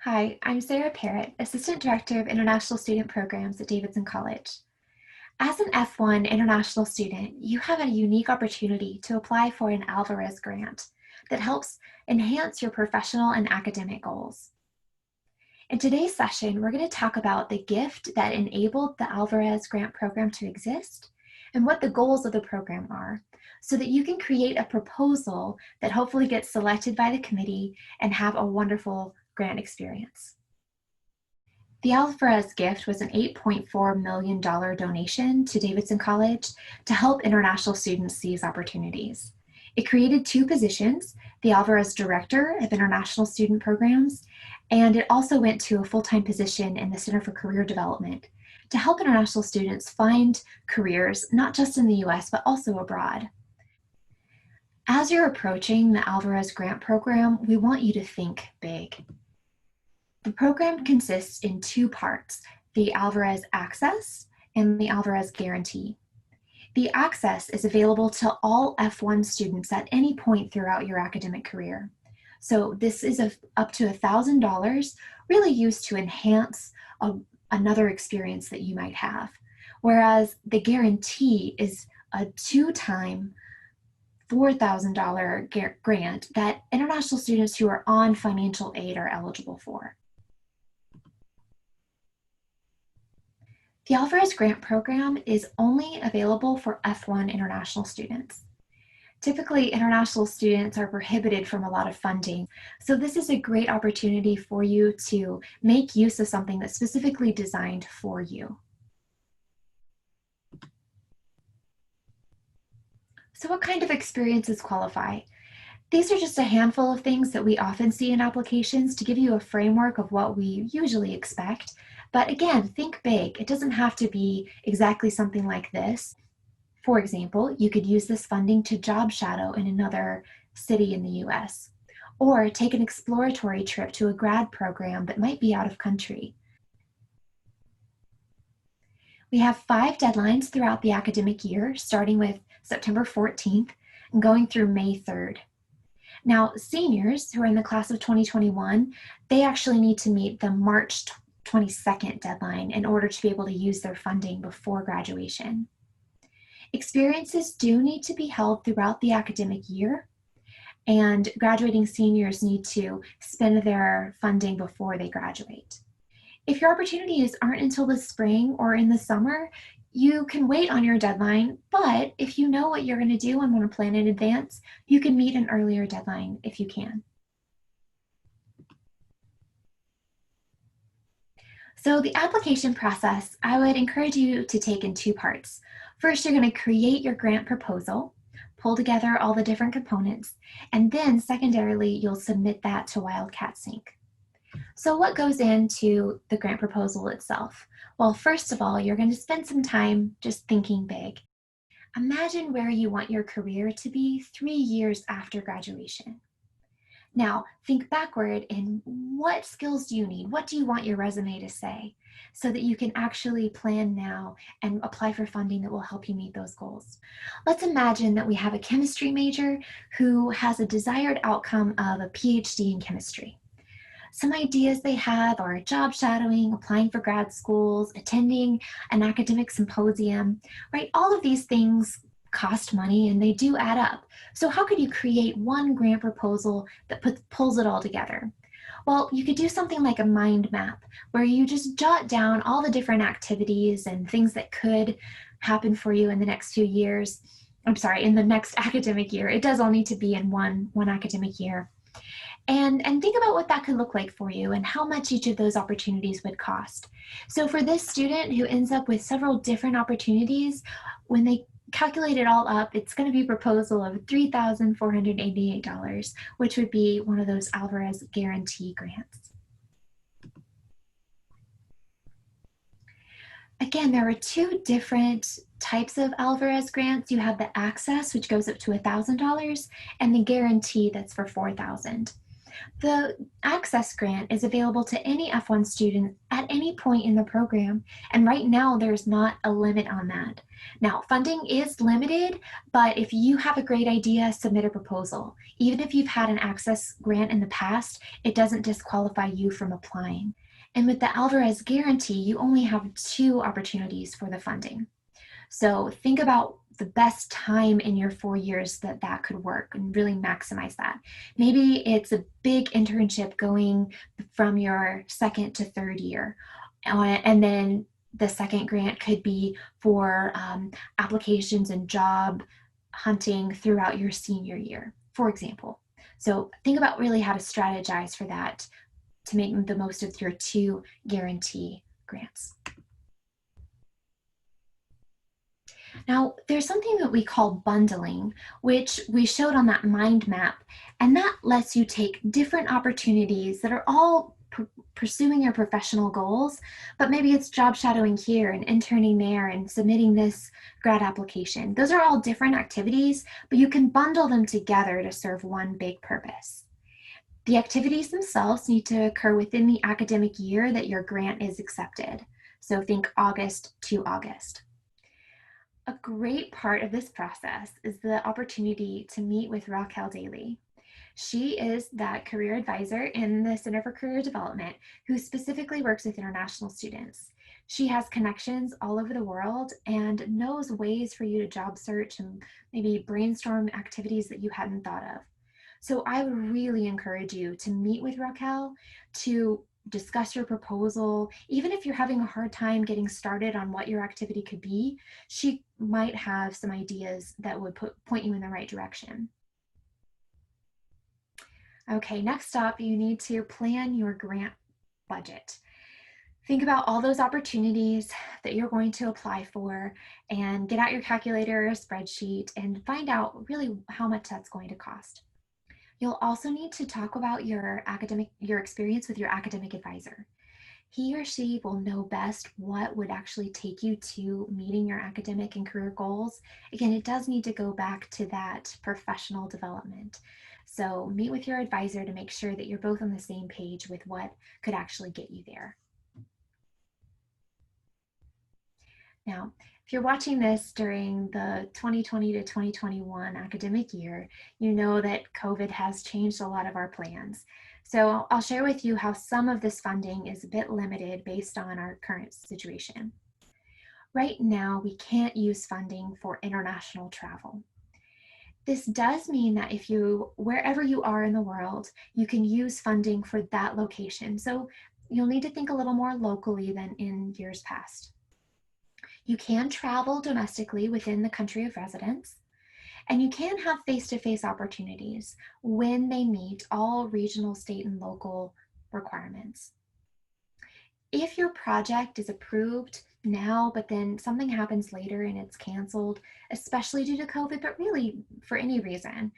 Hi, I'm Sarah Parrott, Assistant Director of International Student Programs at Davidson College. As an F1 international student, you have a unique opportunity to apply for an Alvarez grant that helps enhance your professional and academic goals. In today's session, we're going to talk about the gift that enabled the Alvarez Grant Program to exist and what the goals of the program are, so that you can create a proposal that hopefully gets selected by the committee and have a wonderful grant experience. The Alvarez Gift was an $8.4 million donation to Davidson College to help international students seize opportunities. It created two positions, the Alvarez Director of International Student Programs, and it also went to a full-time position in the Center for Career Development to help international students find careers, not just in the US, but also abroad. As you're approaching the Alvarez Grant Program, we want you to think big. The program consists in two parts, the Alvarez Access and the Alvarez Guarantee. The Access is available to all F1 students at any point throughout your academic career. So this is up to $1,000, really used to enhance another experience that you might have. Whereas the Guarantee is a two-time $4,000 grant that international students who are on financial aid are eligible for. The Alvarez Grant Program is only available for F1 international students. Typically, international students are prohibited from a lot of funding, so this is a great opportunity for you to make use of something that's specifically designed for you. So what kind of experiences qualify? These are just a handful of things that we often see in applications to give you a framework of what we usually expect. But again, think big. It doesn't have to be exactly something like this. For example, you could use this funding to job shadow in another city in the US, or take an exploratory trip to a grad program that might be out of country. We have 5 deadlines throughout the academic year, starting with September 14th and going through May 3rd. Now, seniors who are in the class of 2021, they actually need to meet the March 22nd deadline in order to be able to use their funding before graduation. Experiences do need to be held throughout the academic year, and graduating seniors need to spend their funding before they graduate. If your opportunities aren't until the spring or in the summer, you can wait on your deadline, but if you know what you're going to do and want to plan in advance, you can meet an earlier deadline if you can. So the application process, I would encourage you to take in 2 parts. First, you're going to create your grant proposal, pull together all the different components, and then secondarily, you'll submit that to Wildcat Sync. So what goes into the grant proposal itself? Well, first of all, you're going to spend some time just thinking big. Imagine where you want your career to be 3 years after graduation. Now, think backward and what skills do you need? What do you want your resume to say so that you can actually plan now and apply for funding that will help you meet those goals? Let's imagine that we have a chemistry major who has a desired outcome of a PhD in chemistry. Some ideas they have are job shadowing, applying for grad schools, attending an academic symposium, right? All of these things cost money and they do add up. So how could you create one grant proposal that pulls it all together? Well, you could do something like a mind map where you just jot down all the different activities and things that could happen for you in the next few years. I'm sorry, in the next academic year. It does all need to be in one academic year. And think about what that could look like for you and how much each of those opportunities would cost. So for this student who ends up with several different opportunities, when they calculate it all up, it's going to be a proposal of $3,488, which would be one of those Alvarez Guarantee grants. Again, there are 2 different types of Alvarez grants. You have the Access, which goes up to $1,000, and the Guarantee that's for $4,000. The Access Grant is available to any F1 student at any point in the program, and right now there's not a limit on that. Now, funding is limited, but if you have a great idea, submit a proposal. Even if you've had an Access Grant in the past, it doesn't disqualify you from applying. And with the Alvarez Guarantee, you only have 2 opportunities for the funding. So think about the best time in your 4 years that that could work and really maximize that. Maybe it's a big internship going from your second to third year. And then the second grant could be for applications and job hunting throughout your senior year, for example. So think about really how to strategize for that to make the most of your 2 guarantee grants. Now, there's something that we call bundling, which we showed on that mind map, and that lets you take different opportunities that are all pursuing your professional goals, but maybe it's job shadowing here and interning there and submitting this grad application. Those are all different activities, but you can bundle them together to serve one big purpose. The activities themselves need to occur within the academic year that your grant is accepted. So think August to August. A great part of this process is the opportunity to meet with Raquel daily. She is that career advisor in the Center for Career Development who specifically works with international students. She has connections all over the world and knows ways for you to job search and maybe brainstorm activities that you hadn't thought of. So I would really encourage you to meet with Raquel to discuss your proposal. Even if you're having a hard time getting started on what your activity could be, she might have some ideas that would point you in the right direction. Okay, next up, you need to plan your grant budget. Think about all those opportunities that you're going to apply for and get out your calculator or spreadsheet and find out really how much that's going to cost. You'll also need to talk about your experience with your academic advisor. He or she will know best what would actually take you to meeting your academic and career goals. Again, it does need to go back to that professional development. So meet with your advisor to make sure that you're both on the same page with what could actually get you there. Now, if you're watching this during the 2020 to 2021 academic year, you know that COVID has changed a lot of our plans. So I'll share with you how some of this funding is a bit limited based on our current situation. Right now, we can't use funding for international travel. This does mean that wherever you are in the world, you can use funding for that location. So you'll need to think a little more locally than in years past. You can travel domestically within the country of residence, and you can have face-to-face opportunities when they meet all regional, state, and local requirements. If your project is approved now, but then something happens later and it's canceled, especially due to COVID, but really for any reason,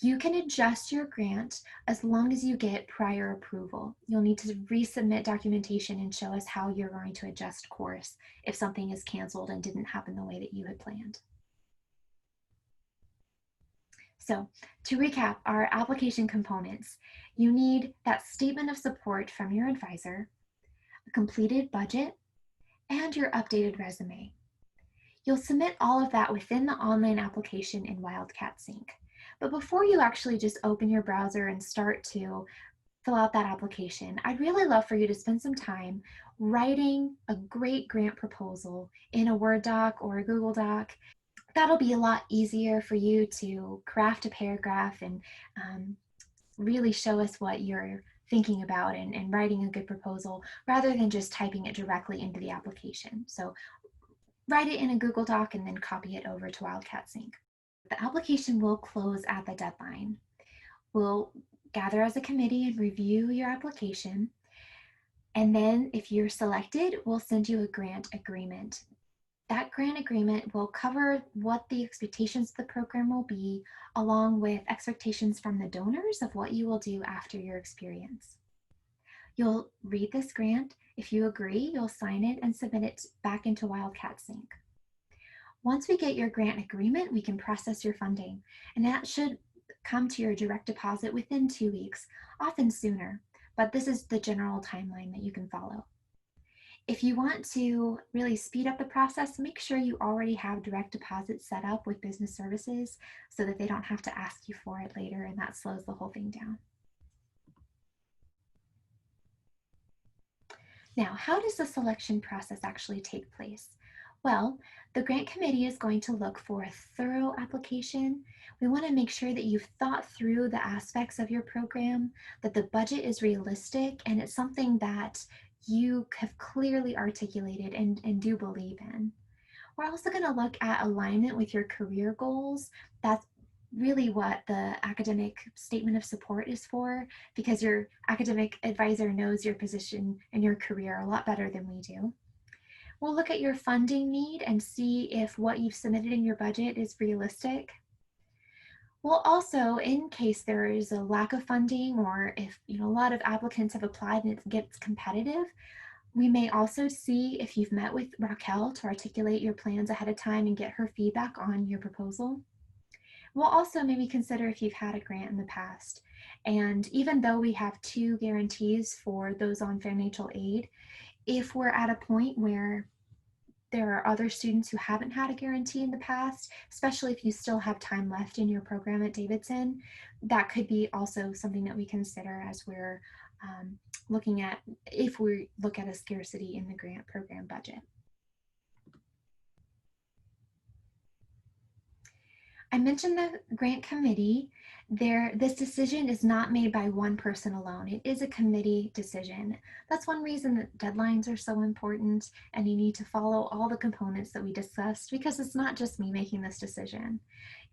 you can adjust your grant as long as you get prior approval. You'll need to resubmit documentation and show us how you're going to adjust course if something is canceled and didn't happen the way that you had planned. So to recap our application components, you need that statement of support from your advisor, a completed budget, and your updated resume. You'll submit all of that within the online application in Wildcat Sync. But before you actually just open your browser and start to fill out that application, I'd really love for you to spend some time writing a great grant proposal in a Word doc or a Google Doc. That'll be a lot easier for you to craft a paragraph and really show us what you're thinking about and writing a good proposal rather than just typing it directly into the application. So write it in a Google Doc and then copy it over to Wildcat Sync. The application will close at the deadline. We'll gather as a committee and review your application. And then if you're selected, we'll send you a grant agreement. That grant agreement will cover what the expectations of the program will be, along with expectations from the donors of what you will do after your experience. You'll read this grant. If you agree, you'll sign it and submit it back into Wildcat Sync. Once we get your grant agreement, we can process your funding, and that should come to your direct deposit within 2 weeks, often sooner, but this is the general timeline that you can follow. If you want to really speed up the process, make sure you already have direct deposit set up with business services so that they don't have to ask you for it later, and that slows the whole thing down. Now, how does the selection process actually take place? Well, the grant committee is going to look for a thorough application. We want to make sure that you've thought through the aspects of your program, that the budget is realistic, and it's something that you have clearly articulated and do believe in. We're also going to look at alignment with your career goals. That's really what the academic statement of support is for, because your academic advisor knows your position and your career a lot better than we do. We'll look at your funding need and see if what you've submitted in your budget is realistic. We'll also, in case there is a lack of funding, or if a lot of applicants have applied and it gets competitive, we may also see if you've met with Raquel to articulate your plans ahead of time and get her feedback on your proposal. We'll also maybe consider if you've had a grant in the past. And even though we have 2 guarantees for those on financial aid, if we're at a point where there are other students who haven't had a guarantee in the past, especially if you still have time left in your program at Davidson, that could be also something that we consider as we're looking at, if we look at a scarcity in the grant program budget. I mentioned the grant committee. This decision is not made by one person alone. It is a committee decision. That's one reason that deadlines are so important, and you need to follow all the components that we discussed, because it's not just me making this decision.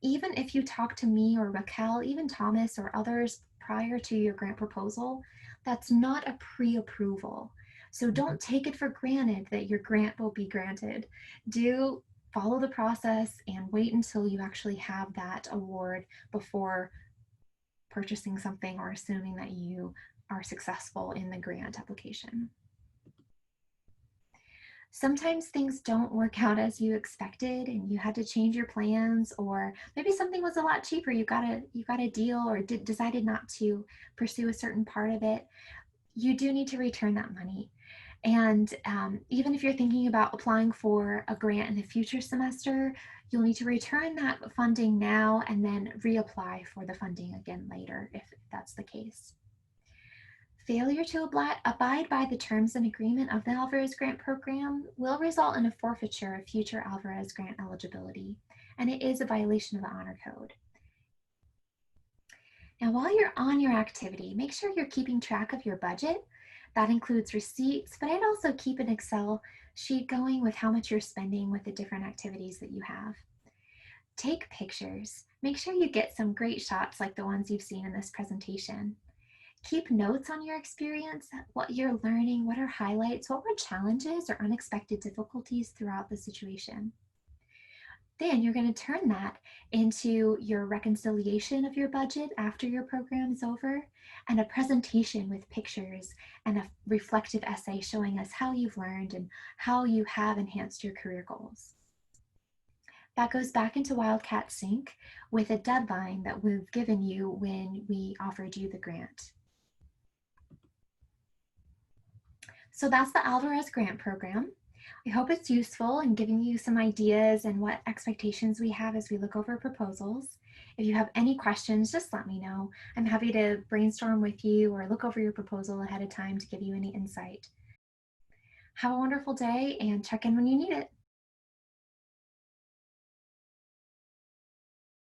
Even if you talk to me or Raquel, even Thomas or others prior to your grant proposal, that's not a pre-approval. So don't take it for granted that your grant will be granted. Do follow the process and wait until you actually have that award before purchasing something or assuming that you are successful in the grant application. Sometimes things don't work out as you expected and you had to change your plans, or maybe something was a lot cheaper. You got a deal, or decided not to pursue a certain part of it. You do need to return that money. And even if you're thinking about applying for a grant in the future semester, you'll need to return that funding now and then reapply for the funding again later, if that's the case. Failure to abide by the terms and agreement of the Alvarez Grant Program will result in a forfeiture of future Alvarez Grant eligibility, and it is a violation of the Honor Code. Now, while you're on your activity, make sure you're keeping track of your budget. That includes receipts, but I'd also keep an Excel sheet going with how much you're spending with the different activities that you have. Take pictures. Make sure you get some great shots like the ones you've seen in this presentation. Keep notes on your experience, what you're learning, what are highlights, what were challenges or unexpected difficulties throughout the situation. Then you're going to turn that into your reconciliation of your budget after your program is over, and a presentation with pictures and a reflective essay showing us how you've learned and how you have enhanced your career goals. That goes back into Wildcat Sync with a deadline that we've given you when we offered you the grant. So that's the Alvarez Grant Program. I hope it's useful in giving you some ideas and what expectations we have as we look over proposals. If you have any questions, just let me know. I'm happy to brainstorm with you or look over your proposal ahead of time to give you any insight. Have a wonderful day and check in when you need it.